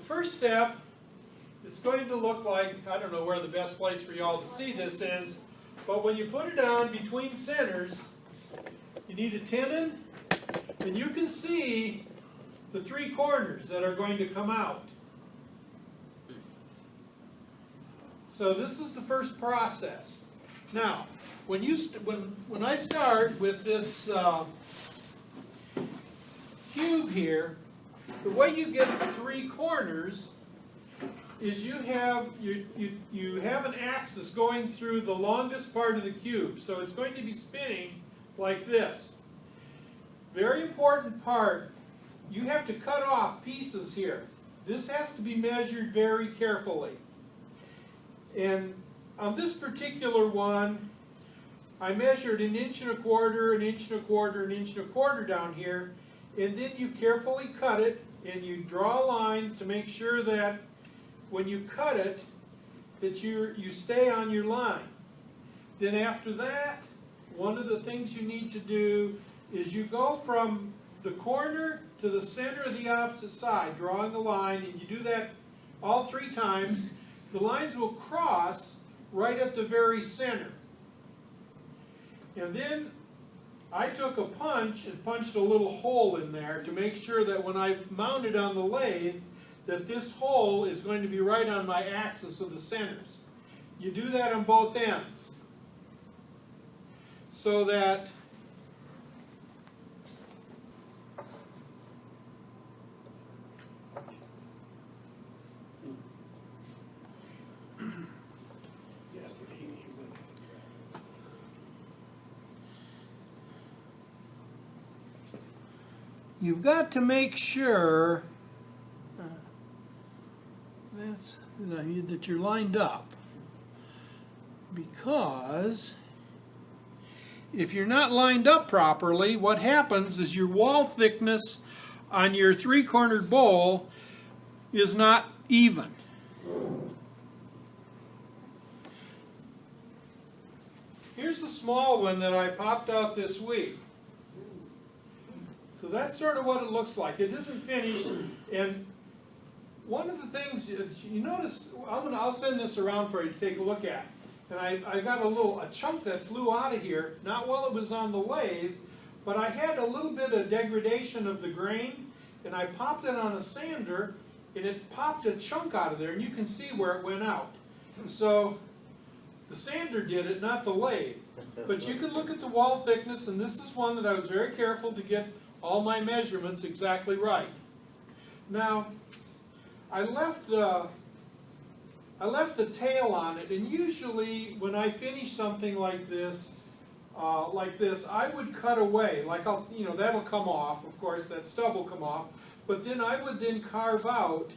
first step, it's going to look like, I don't know where the best place for y'all to see this is, but when you put it on between centers, you need a tenon, and you can see the three corners that are going to come out. So this is the first process. Now, when I start with this cube here, the way you get the three corners is you have an axis going through the longest part of the cube. So it's going to be spinning like this. Very important part, you have to cut off pieces here. This has to be measured very carefully. And on this particular one, I measured 1 1/4 inches, 1 1/4 inches, 1 1/4 inches down here, and then you carefully cut it, and you draw lines to make sure that when you cut it, that you stay on your line. Then after that, one of the things you need to do is you go from the corner to the center of the opposite side, drawing a line, and you do that all 3 times. The lines will cross right at the very center. And then I took a punch and punched a little hole in there to make sure that when I've mounted on the lathe, that this hole is going to be right on my axis of the centers. You do that on both ends, so that you've got to make sure that you're lined up, because if you're not lined up properly, what happens is your wall thickness on your 3-cornered bowl is not even. Here's the small one that I popped out this week. So that's sort of what it looks like. It isn't finished, and one of the things is, you notice, I'll send this around for you to take a look at. And I got a chunk that flew out of here, not while it was on the lathe, but I had a little bit of degradation of the grain, and I popped it on a sander, and it popped a chunk out of there, and you can see where it went out. So the sander did it, not the lathe. But you can look at the wall thickness, and this is one that I was very careful to get all my measurements exactly right. Now, I left the tail on it, and usually when I finish something like this, I would cut away. Like that'll come off. Of course, that stub will come off. But then I would carve out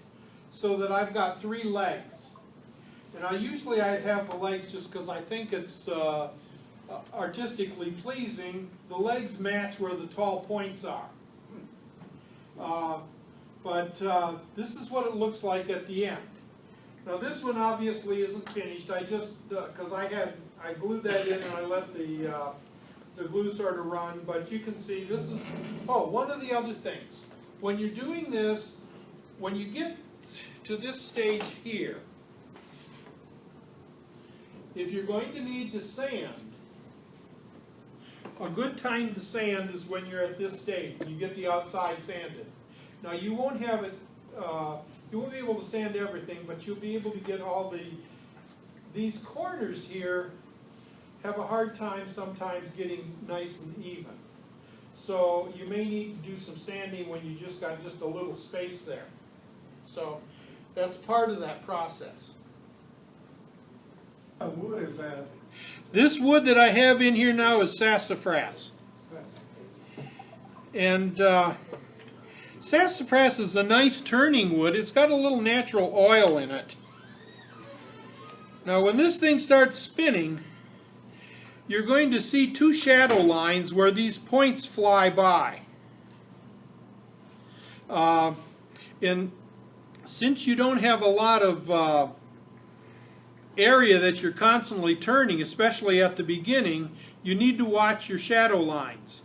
so that I've got 3 legs. And I'd have the legs just because I think it's artistically pleasing. The legs match where the tall points are. But this is what it looks like at the end. Now this one obviously isn't finished. I just, because I glued that in and I let the glue sort of run. But you can see this is, one of the other things. When you're doing this, when you get to this stage here, if you're going to need to sand, a good time to sand is when you're at this stage, when you get the outside sanded. Now you won't have it, you won't be able to sand everything, but you'll be able to get all these corners here have a hard time sometimes getting nice and even. So you may need to do some sanding when you just got just a little space there. So that's part of that process. What wood is that? This wood that I have in here now is sassafras. And sassafras is a nice turning wood. It's got a little natural oil in it. Now when this thing starts spinning, you're going to see 2 shadow lines where these points fly by. And since you don't have a lot of area that you're constantly turning, especially at the beginning, you need to watch your shadow lines.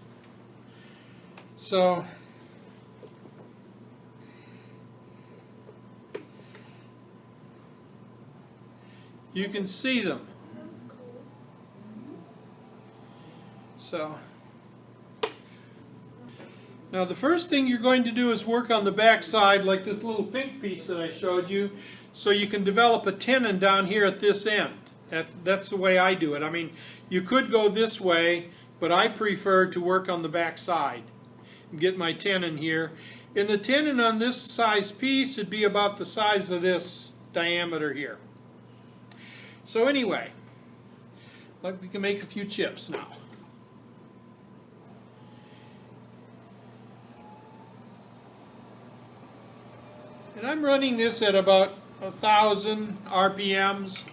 So You can see them. So, now the first thing you're going to do is work on the back side, like this little pink piece that I showed you, so you can develop a tenon down here at this end. That's the way I do it. I mean, you could go this way, but I prefer to work on the back side and get my tenon here. And the tenon on this size piece would be about the size of this diameter here. So anyway, like we can make a few chips now. And I'm running this at about 1,000 RPMs.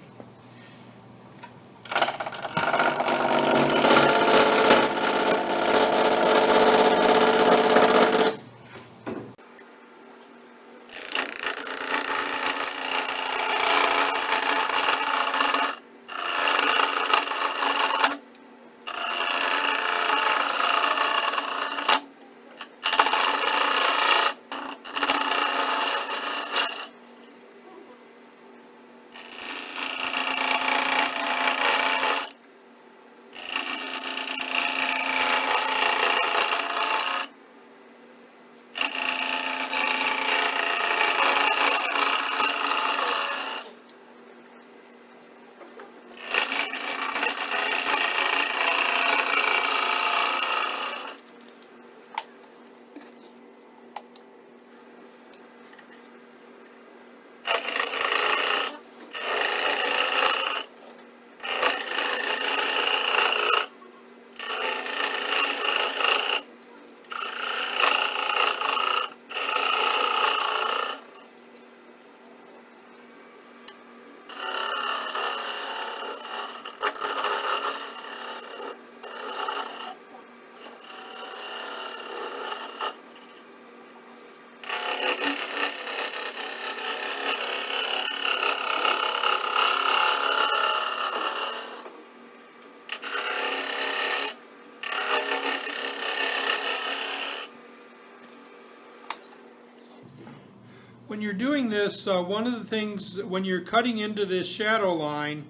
When you're doing this, one of the things when you're cutting into this shadow line,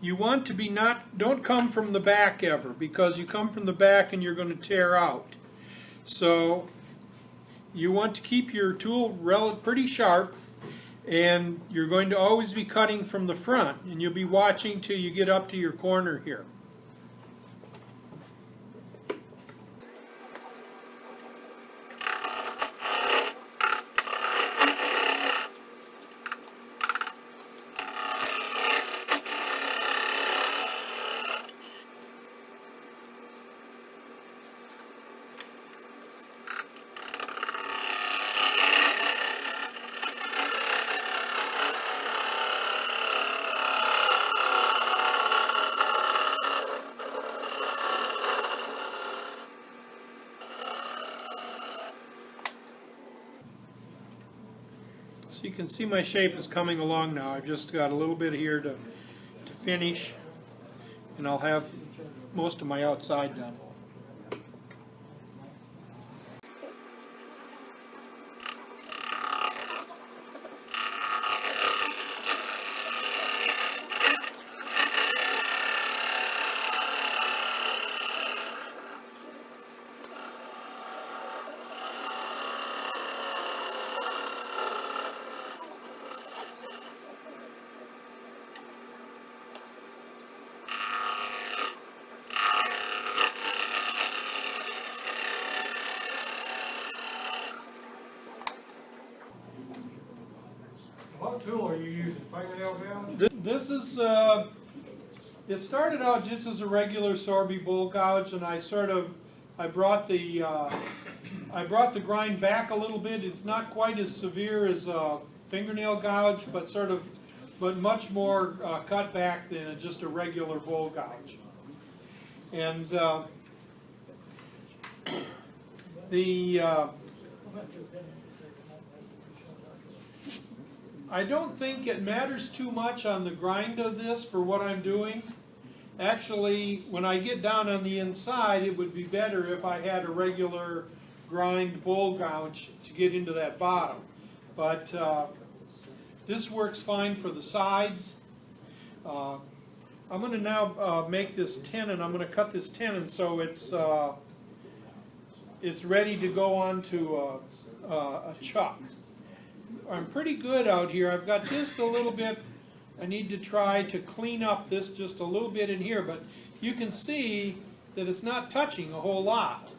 you want to be don't come from the back ever, because you come from the back and you're going to tear out. So you want to keep your tool pretty sharp, and you're going to always be cutting from the front, and you'll be watching till you get up to your corner here. So you can see my shape is coming along now. I've just got a little bit here to finish, and I'll have most of my outside done. What tool are you using? Fingernail gouge? This is, it started out just as a regular Sorby bowl gouge, and I brought the grind back a little bit. It's not quite as severe as a fingernail gouge, but much more cut back than just a regular bowl gouge. And I don't think it matters too much on the grind of this for what I'm doing. Actually, when I get down on the inside, it would be better if I had a regular grind bowl gouge to get into that bottom. But this works fine for the sides. I'm going to now make this tenon. I'm going to cut this tenon so it's ready to go onto a chuck. I'm pretty good out here. I've got just a little bit. I need to try to clean up this just a little bit in here, but you can see that it's not touching a whole lot.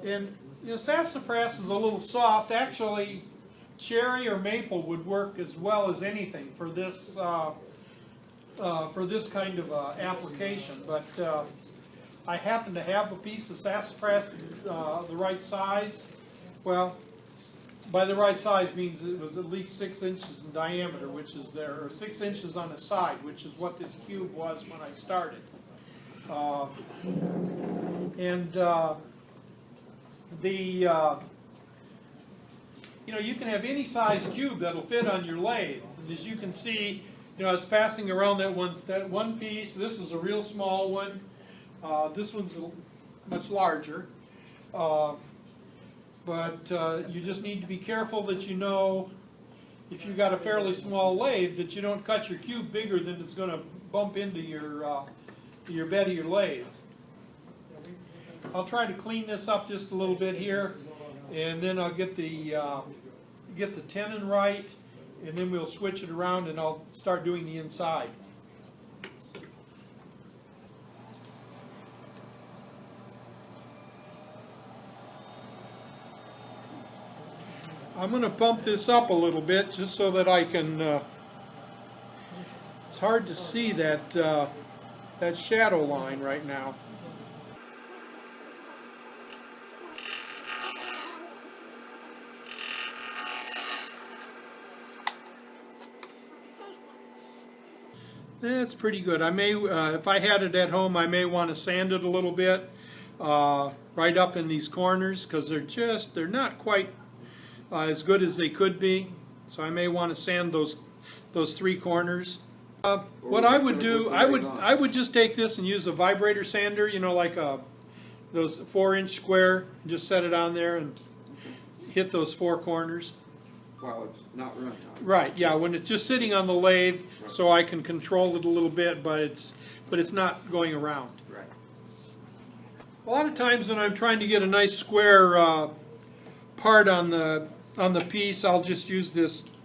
And you know, sassafras is a little soft. Actually, cherry or maple would work as well as anything for this kind of application. But I happen to have a piece of sassafras the right size. Well, by the right size means it was at least 6 inches in diameter, which is there, or 6 inches on the side, which is what this cube was when I started. You know, you can have any size cube that'll fit on your lathe. And as you can see, you know, it's passing around that one piece. This is a real small one. This one's much larger. But you just need to be careful that you know, if you've got a fairly small lathe, that you don't cut your cube bigger than it's going to bump into your bed of your lathe. I'll try to clean this up just a little bit here, and then I'll get the tenon right, and then we'll switch it around and I'll start doing the inside. I'm going to bump this up a little bit just so that I can, it's hard to see that, that shadow line right now. That's pretty good. I may, if I had it at home, I may want to sand it a little bit right up in these corners because they're not quite as good as they could be. So I may want to sand those 3 corners. What I would do, I would just take this and use a vibrator sander, you know, like those 4-inch square, and just set it on there and hit those 4 corners. While it's not running on it. Right, yeah, when it's just sitting on the lathe, so I can control it a little bit, but it's not going around. Right. A lot of times when I'm trying to get a nice square part on the piece, I'll just use this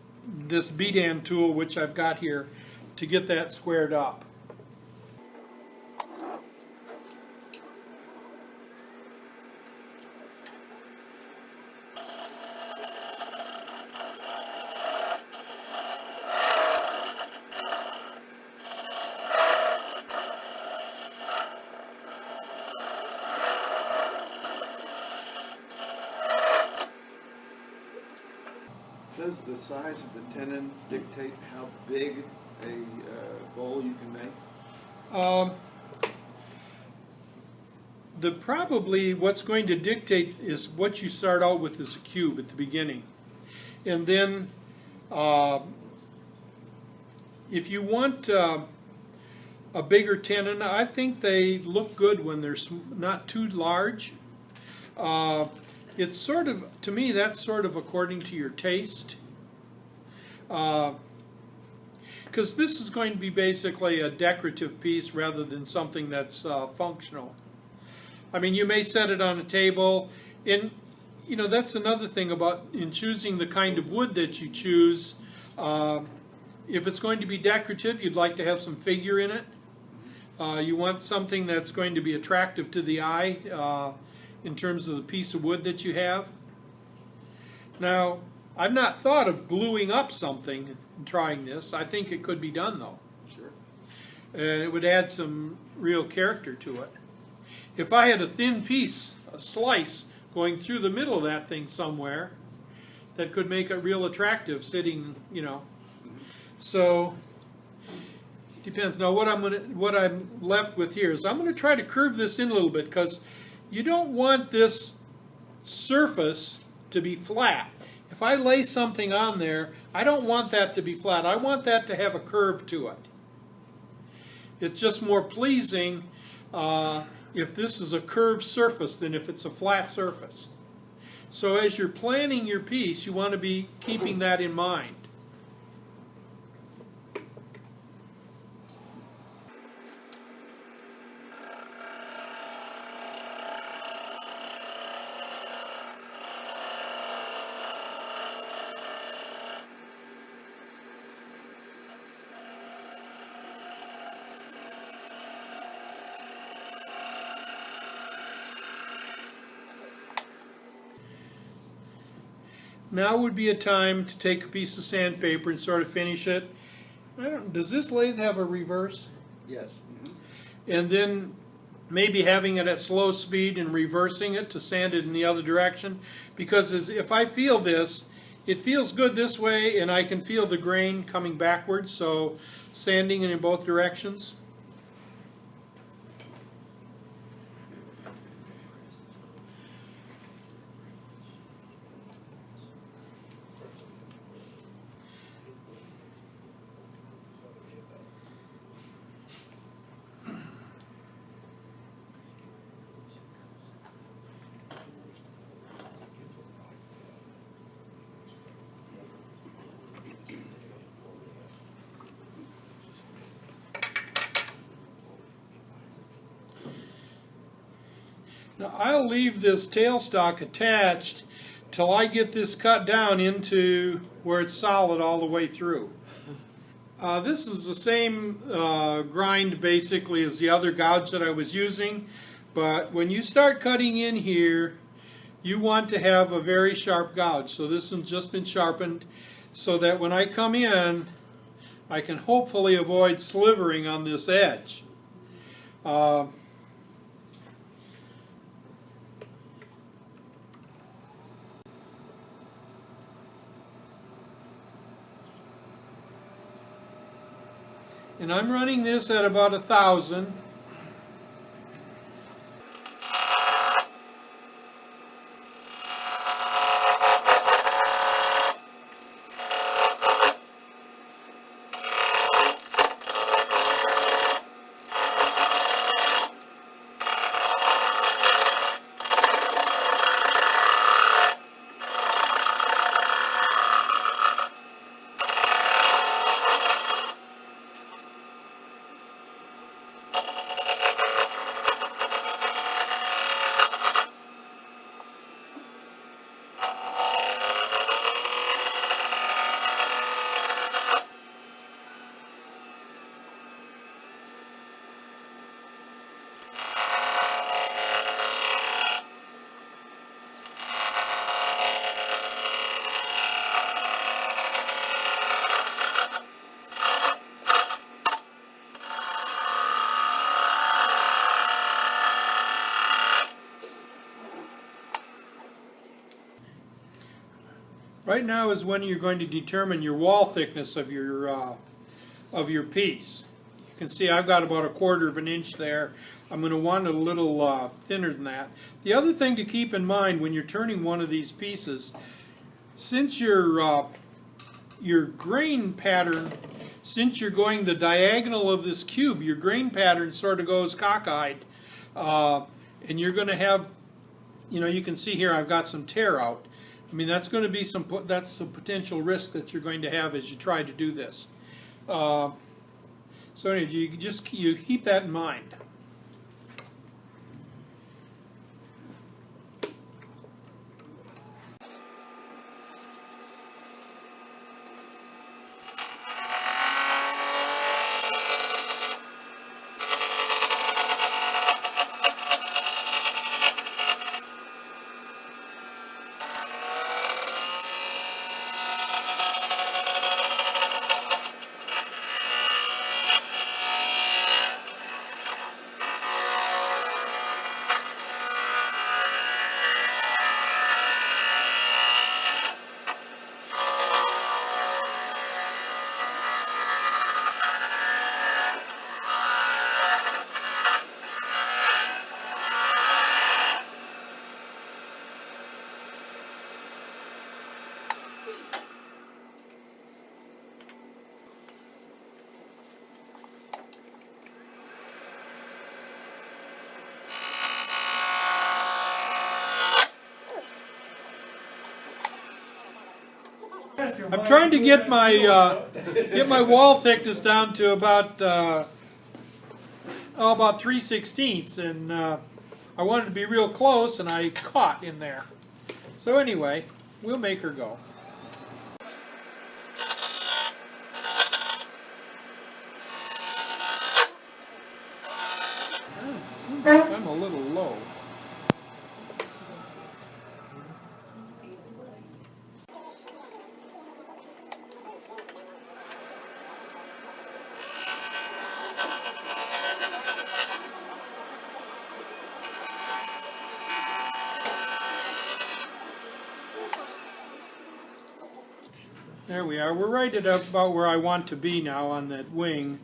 bead tool, which I've got here, to get that squared up. Does the size of the tenon dictate how big a bowl you can make? Probably what's going to dictate is what you start out with as a cube at the beginning. And then if you want a bigger tenon, I think they look good when they're not too large. It's sort of, to me, that's sort of according to your taste. Because this is going to be basically a decorative piece rather than something that's functional. I mean, you may set it on a table, and you know, that's another thing about in choosing the kind of wood that you choose. If it's going to be decorative, you'd like to have some figure in it. You want something that's going to be attractive to the eye in terms of the piece of wood that you have. Now, I've not thought of gluing up something and trying this. I think it could be done though. Sure. And it would add some real character to it. If I had a thin piece, a slice, going through the middle of that thing somewhere, that could make it real attractive sitting, you know. So, depends. Now what I'm left with here is I'm going to try to curve this in a little bit because you don't want this surface to be flat. If I lay something on there, I don't want that to be flat. I want that to have a curve to it. It's just more pleasing if this is a curved surface than if it's a flat surface. So as you're planning your piece, you want to be keeping that in mind. now would be a time to take a piece of sandpaper and sort of finish it. Does this lathe have a reverse? Yes. And then maybe having it at slow speed and reversing it to sand it in the other direction. Because if I feel this, it feels good this way, and I can feel the grain coming backwards, so sanding it in both directions. Now I'll leave this tailstock attached till I get this cut down into where it's solid all the way through. This is the same grind basically as the other gouge that I was using, but when you start cutting in here, you want to have a very sharp gouge. So this has just been sharpened so that when I come in, I can hopefully avoid slivering on this edge. And I'm running this at about 1,000. Right now is when you're going to determine your wall thickness of your piece. You can see I've got about 1/4 of an inch there. I'm going to want it a little thinner than that. The other thing to keep in mind when you're turning one of these pieces, since your grain pattern, since you're going the diagonal of this cube, your grain pattern sort of goes cockeyed, and you're going to have, you can see here I've got some tear out. I mean, that's going to be some potential risk that you're going to have as you try to do this. So anyway, you keep that in mind. I'm trying to get my wall thickness down to about 3/16, and I wanted to be real close, and I caught in there. So anyway, we'll make her go. Seems like I'm a little low. There we are. We're right at about where I want to be now on that wing.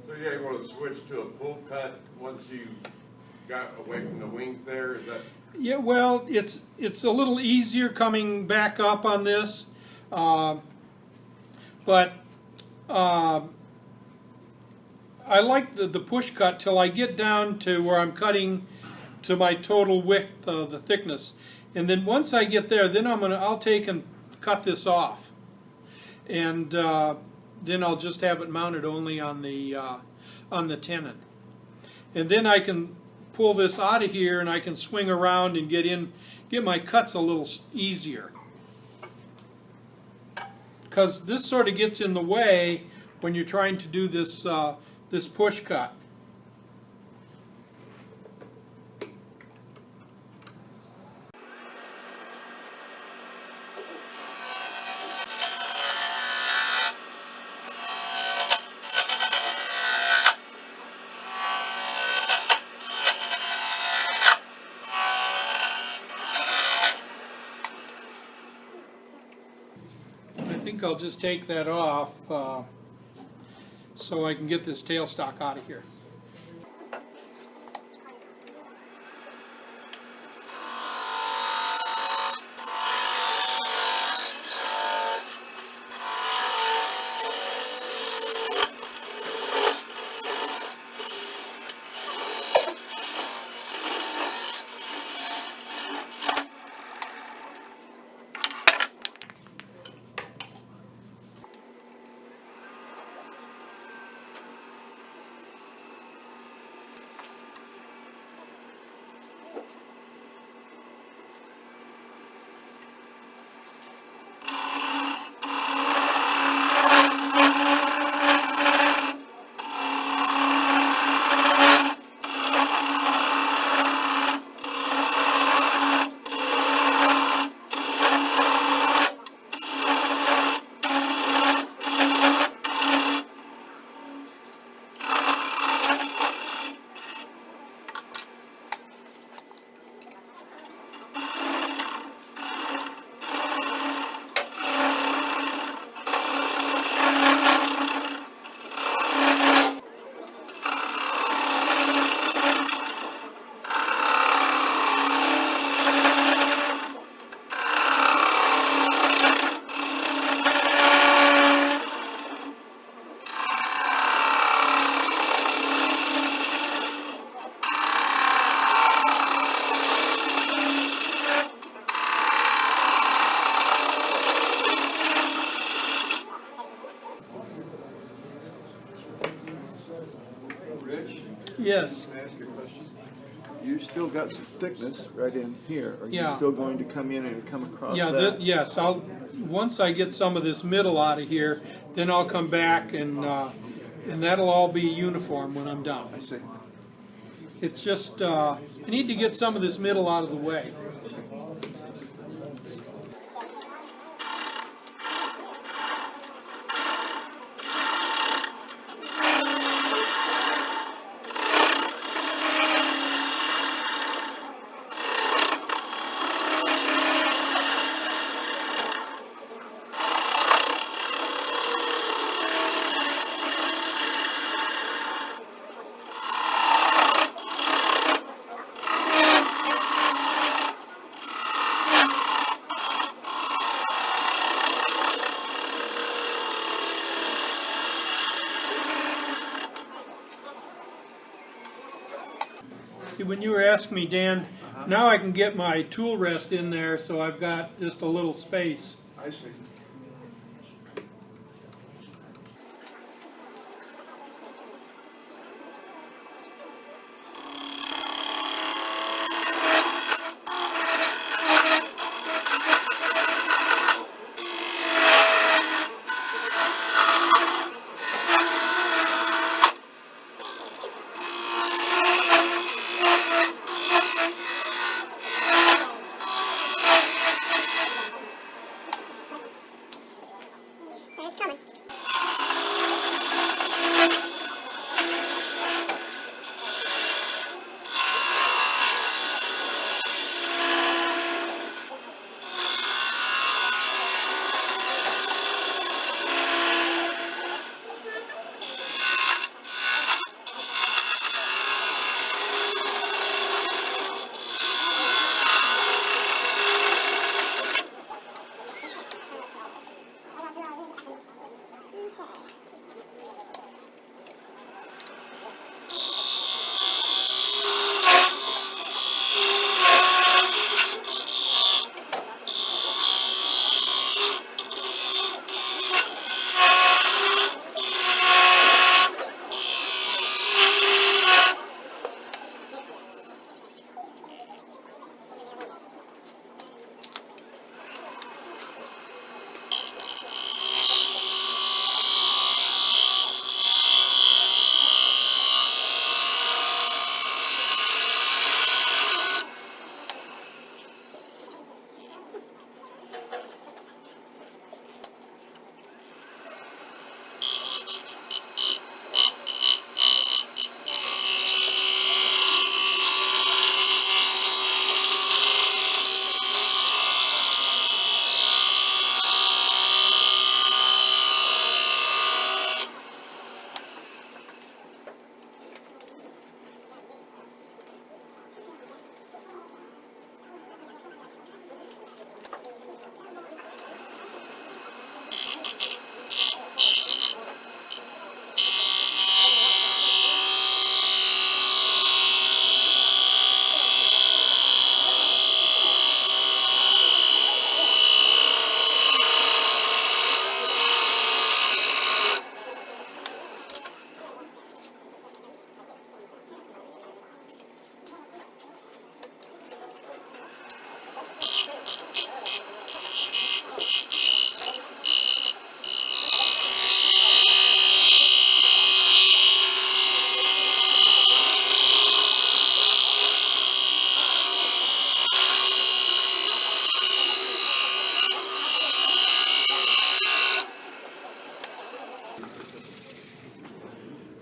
So you're able to switch to a pull cut once you got away from the wings there? Is that? Yeah, well, it's a little easier coming back up on this, but I like the push cut till I get down to where I'm cutting to my total width of the thickness, and then once I get there, then I'll take and cut this off, and then I'll just have it mounted only on the tenon, and then I can pull this out of here and I can swing around and get my cuts a little easier, because this sort of gets in the way when you're trying to do this this push cut. I think I'll just take that off so I can get this tailstock out of here. Yes. Can I ask you a question? You still got some thickness right in here. Are you Yeah. still going to come in and come across Yeah, that? yes. Once I get some of this middle out of here, then I'll come back and that'll all be uniform when I'm done. I see. It's just I need to get some of this middle out of the way. See, when you were asking me, Dan, now I can get my tool rest in there, so I've got just a little space. I see.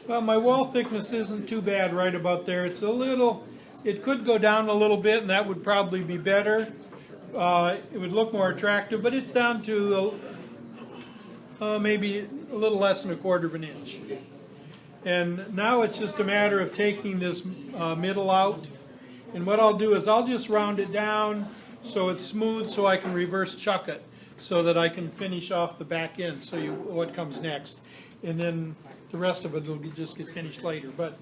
Well, my wall thickness isn't too bad right about there. It's a little, it could go down a little bit, and that would probably be better. It would look more attractive, but it's down to maybe a little less than 1/4 of an inch. And now it's just a matter of taking this middle out. And what I'll do is I'll just round it down so it's smooth, so I can reverse chuck it, so that I can finish off the back end, so what comes next. And then the rest of it will just get finished later. But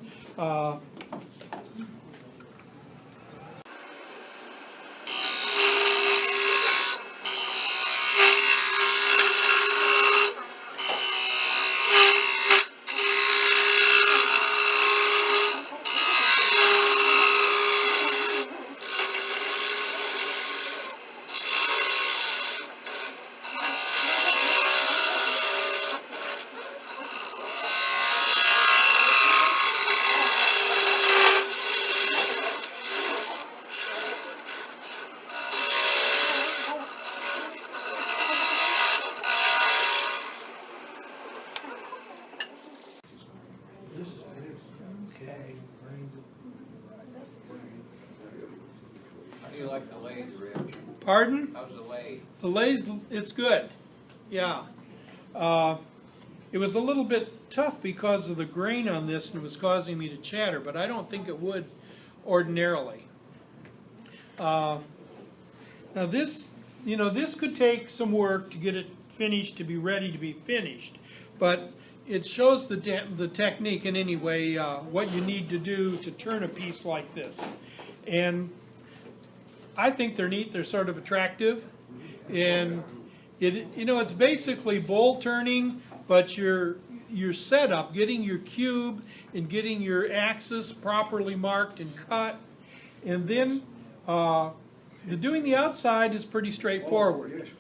How do you like the lathe, Rich? pardon? How's the lathe? The lathe, it's good. Yeah. It was a little bit tough because of the grain on this, and it was causing me to chatter, but I don't think it would ordinarily. Now this, this could take some work to get it finished, to be ready to be finished. But it shows the technique in any way, what you need to do to turn a piece like this. And I think they're neat, they're sort of attractive. And it's basically bowl turning, but your setup, getting your cube and getting your axis properly marked and cut. And then doing the outside is pretty straightforward.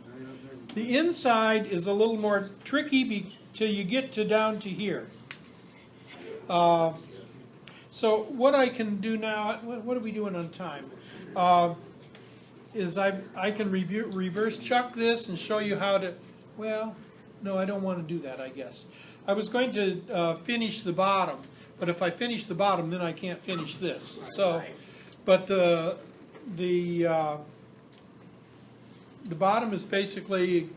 The inside is a little more tricky till you get down to here. So what I can do now, what are we doing on time? Is I can reverse chuck this and show you how to, well, no, I don't want to do that, I guess. I was going to finish the bottom, but if I finish the bottom, then I can't finish this. So, but the bottom is basically,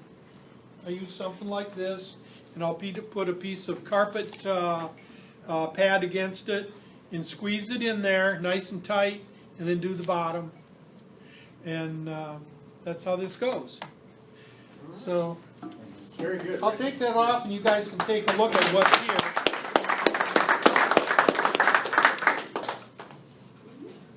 I use something like this, and I'll put a piece of carpet pad against it and squeeze it in there nice and tight, and then do the bottom. And that's how this goes. So Very good. I'll take that off and you guys can take a look at what's here.